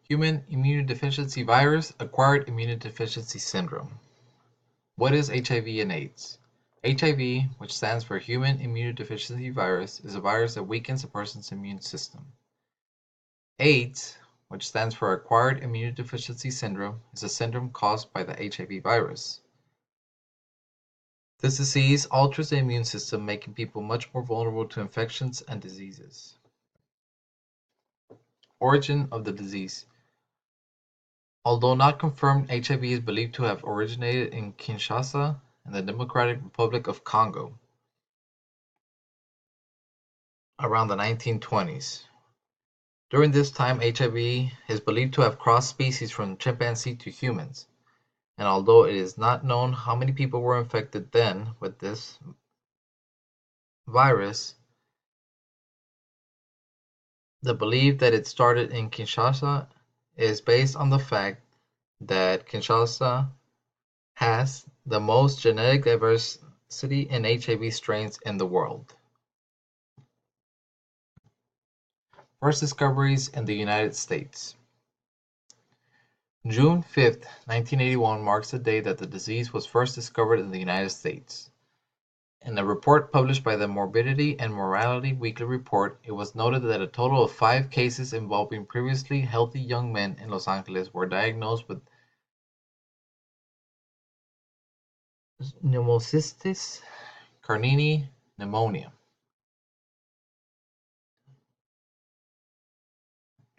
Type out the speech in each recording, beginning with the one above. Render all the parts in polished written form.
Human immunodeficiency virus, acquired immunodeficiency syndrome. What is HIV and AIDS? HIV, which stands for human immunodeficiency virus, is a virus that weakens a person's immune system. AIDS, which stands for acquired immunodeficiency syndrome, is a syndrome caused by the HIV virus. This disease alters the immune system, making people much more vulnerable to infections and diseases. Origin of the disease. Although not confirmed, HIV is believed to have originated in Kinshasa in the Democratic Republic of Congo around the 1920s. During this time, HIV is believed to have crossed species from chimpanzee to humans, and although it is not known how many people were infected then with this virus, the belief that it started in Kinshasa is based on the fact that Kinshasa has the most genetic diversity in HIV strains in the world. First discoveries in the United States. June 5, 1981 marks the day that the disease was first discovered in the United States. In a report published by the Morbidity and Mortality Weekly Report, it was noted that a total of 5 cases involving previously healthy young men in Los Angeles were diagnosed with pneumocystis carinii pneumonia.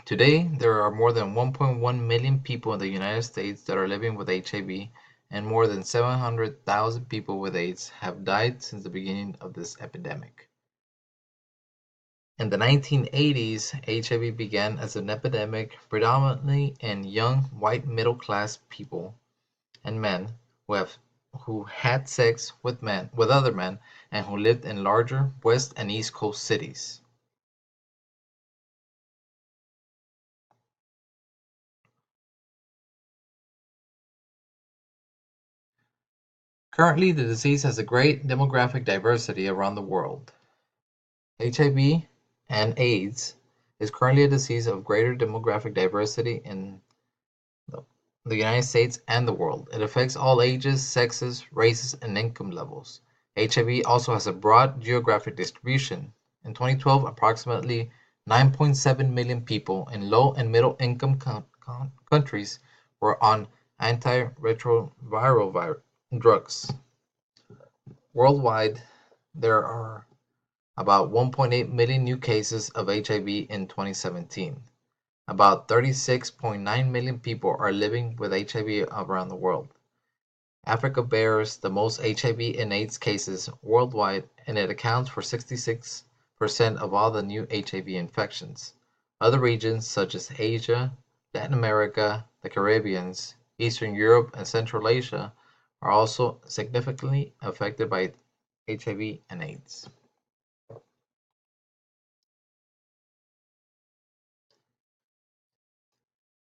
Today, there are more than 1.1 million people in the United States that are living with HIV, and more than 700,000 people with AIDS have died since the beginning of this epidemic. In the 1980s, HIV began as an epidemic predominantly in young white middle-class people and men who had sex with other men and who lived in larger West and East Coast cities. Currently, the disease has a great demographic diversity around the world. HIV and AIDS is currently a disease of greater demographic diversity in the United States and the world. It affects all ages, sexes, races, and income levels. HIV also has a broad geographic distribution. In 2012, approximately 9.7 million people in low and middle income countries were on antiretroviral drugs. Worldwide, there are about 1.8 million new cases of HIV in 2017. About 36.9 million people are living with HIV around the world. Africa bears the most HIV and AIDS cases worldwide, and it accounts for 66% of all the new HIV infections. Other regions such as Asia, Latin America, the Caribbean, Eastern Europe, and Central Asia are also significantly affected by HIV and AIDS.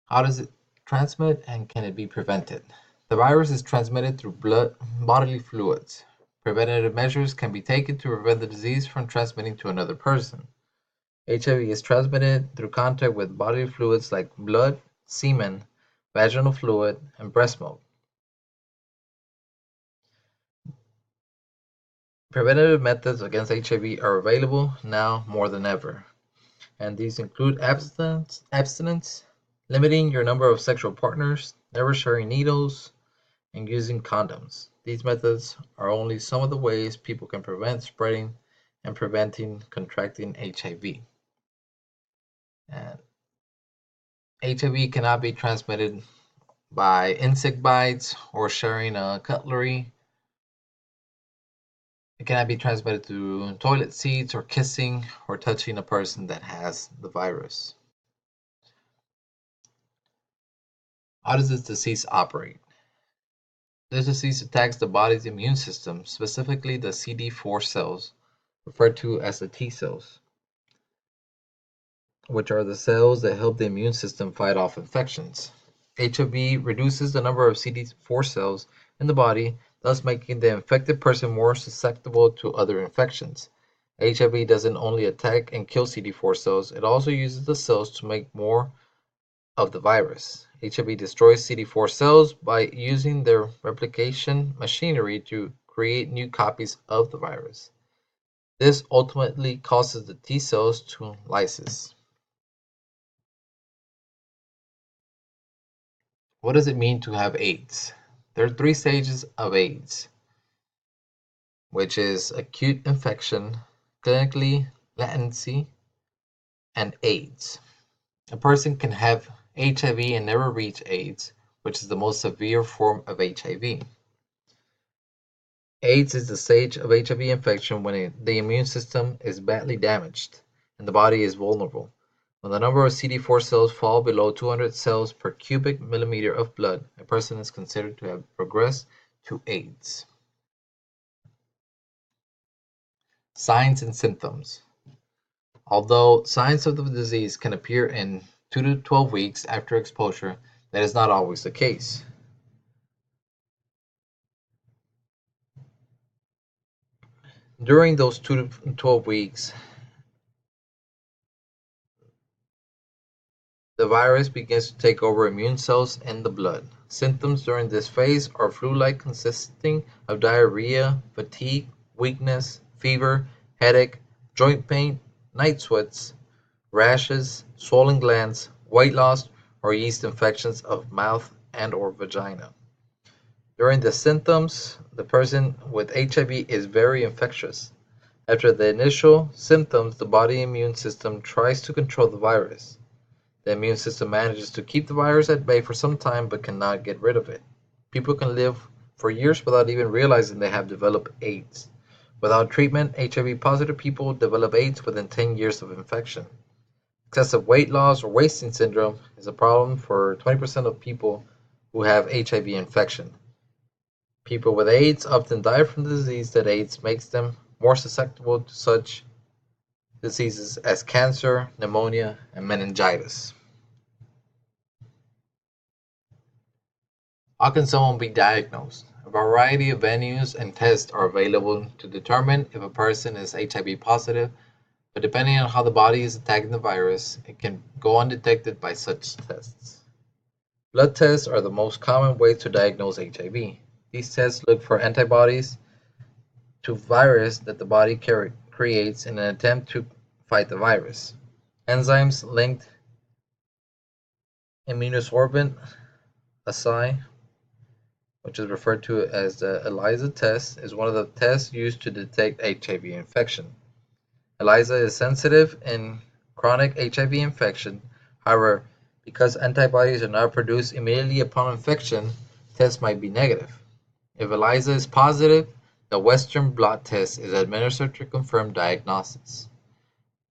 How does it transmit and can it be prevented? The virus is transmitted through bodily fluids. Preventative measures can be taken to prevent the disease from transmitting to another person. HIV is transmitted through contact with bodily fluids like blood, semen, vaginal fluid, and breast milk. Preventative methods against HIV are available now more than ever, and these include abstinence, limiting your number of sexual partners, never sharing needles, and using condoms. These methods are only some of the ways people can prevent spreading and preventing contracting HIV. And HIV cannot be transmitted by insect bites or sharing a cutlery. It cannot be transmitted through toilet seats or kissing or touching a person that has the virus. How does this disease operate? This disease attacks the body's immune system, specifically the CD4 cells, referred to as the T cells, which are the cells that help the immune system fight off infections. HIV reduces the number of CD4 cells in the body, thus making the infected person more susceptible to other infections. HIV doesn't only attack and kill CD4 cells, it also uses the cells to make more of the virus. HIV destroys CD4 cells by using their replication machinery to create new copies of the virus. This ultimately causes the T cells to lysis. What does it mean to have AIDS? There are three stages of AIDS, which is acute infection, clinically latency, and AIDS. A person can have HIV and never reach AIDS, which is the most severe form of HIV. AIDS is the stage of HIV infection when the immune system is badly damaged and the body is vulnerable. When the number of CD4 cells fall below 200 cells per cubic millimeter of blood, a person is considered to have progressed to AIDS. Signs and symptoms. Although signs of the disease can appear in 2 to 12 weeks after exposure, that is not always the case. During those 2 to 12 weeks, the virus begins to take over immune cells in the blood. Symptoms during this phase are flu-like, consisting of diarrhea, fatigue, weakness, fever, headache, joint pain, night sweats, rashes, swollen glands, weight loss, or yeast infections of mouth and or vagina. During the symptoms, the person with HIV is very infectious. After the initial symptoms, the body immune system tries to control the virus. The immune system manages to keep the virus at bay for some time but cannot get rid of it. People can live for years without even realizing they have developed AIDS. Without treatment, HIV-positive people develop AIDS within 10 years of infection. Excessive weight loss or wasting syndrome is a problem for 20% of people who have HIV infection. People with AIDS often die from the disease that AIDS makes them more susceptible to such diseases as cancer, pneumonia, and meningitis. How can someone be diagnosed? A variety of venues and tests are available to determine if a person is HIV positive, but depending on how the body is attacking the virus, it can go undetected by such tests. Blood tests are the most common way to diagnose HIV. These tests look for antibodies to virus that the body creates in an attempt to fight the virus. Enzymes linked immunosorbent assay, which is referred to as the ELISA test, is one of the tests used to detect HIV infection. ELISA is sensitive in chronic HIV infection. However, because antibodies are not produced immediately upon infection, tests might be negative. If ELISA is positive, the Western blot test is administered to confirm diagnosis.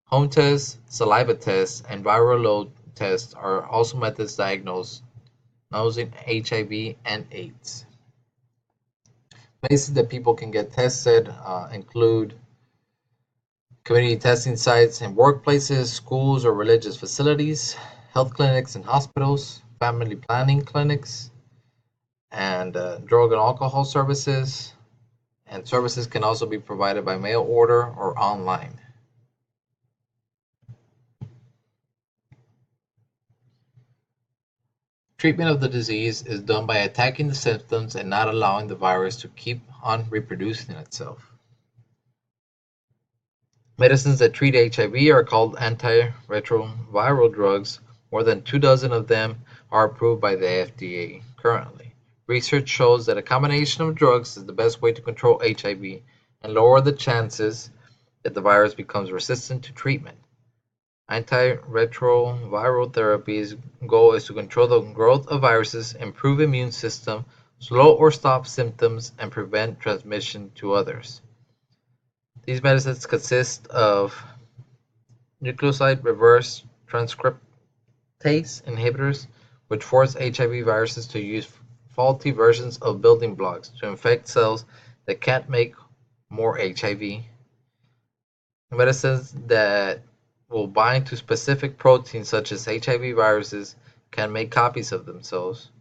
Home tests, saliva tests, and viral load tests are also methods diagnosing HIV and AIDS. Places that people can get tested include community testing sites in workplaces, schools, or religious facilities, health clinics and hospitals, family planning clinics, and drug and alcohol services. And services can also be provided by mail order or online. Treatment of the disease is done by attacking the symptoms and not allowing the virus to keep on reproducing itself. Medicines that treat HIV are called antiretroviral drugs. More than 2 dozen of them are approved by the FDA currently. Research shows that a combination of drugs is the best way to control HIV and lower the chances that the virus becomes resistant to treatment. Antiretroviral therapy's goal is to control the growth of viruses, improve immune system, slow or stop symptoms, and prevent transmission to others. These medicines consist of nucleoside reverse transcriptase inhibitors, which force HIV viruses to use faulty versions of building blocks to infect cells that can't make more HIV. Medicines that will bind to specific proteins such as HIV viruses can make copies of themselves.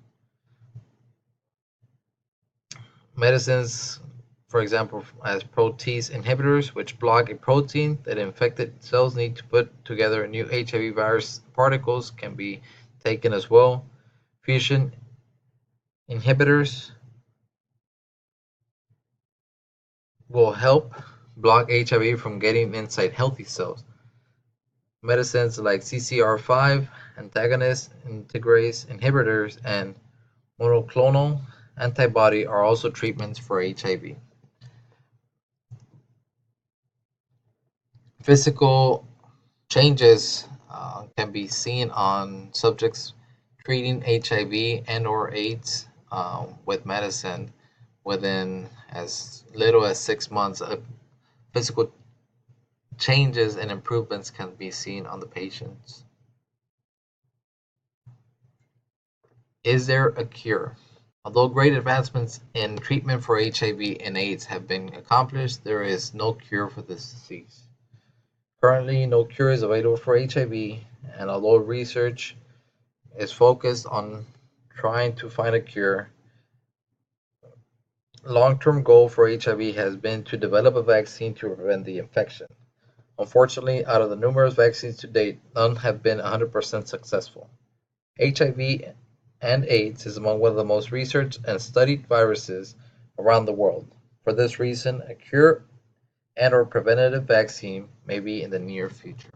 Medicines, for example, as protease inhibitors, which block a protein that infected cells need to put together new HIV virus particles, can be taken as well. Fusion inhibitors will help block HIV from getting inside healthy cells. Medicines like CCR5 antagonists, integrase inhibitors, and monoclonal antibody are also treatments for HIV. Physical changes can be seen on subjects treating HIV and/or AIDS with medicine within as little as 6 months. Physical changes and improvements can be seen on the patients. Is there a cure? Although great advancements in treatment for HIV and AIDS have been accomplished, there is no cure for this disease. Currently, no cure is available for HIV, and although research is focused on trying to find a cure, long-term goal for HIV has been to develop a vaccine to prevent the infection. Unfortunately, out of the numerous vaccines to date, none have been 100% successful. HIV and AIDS is among one of the most researched and studied viruses around the world. For this reason, a cure and/or preventative vaccine may be in the near future.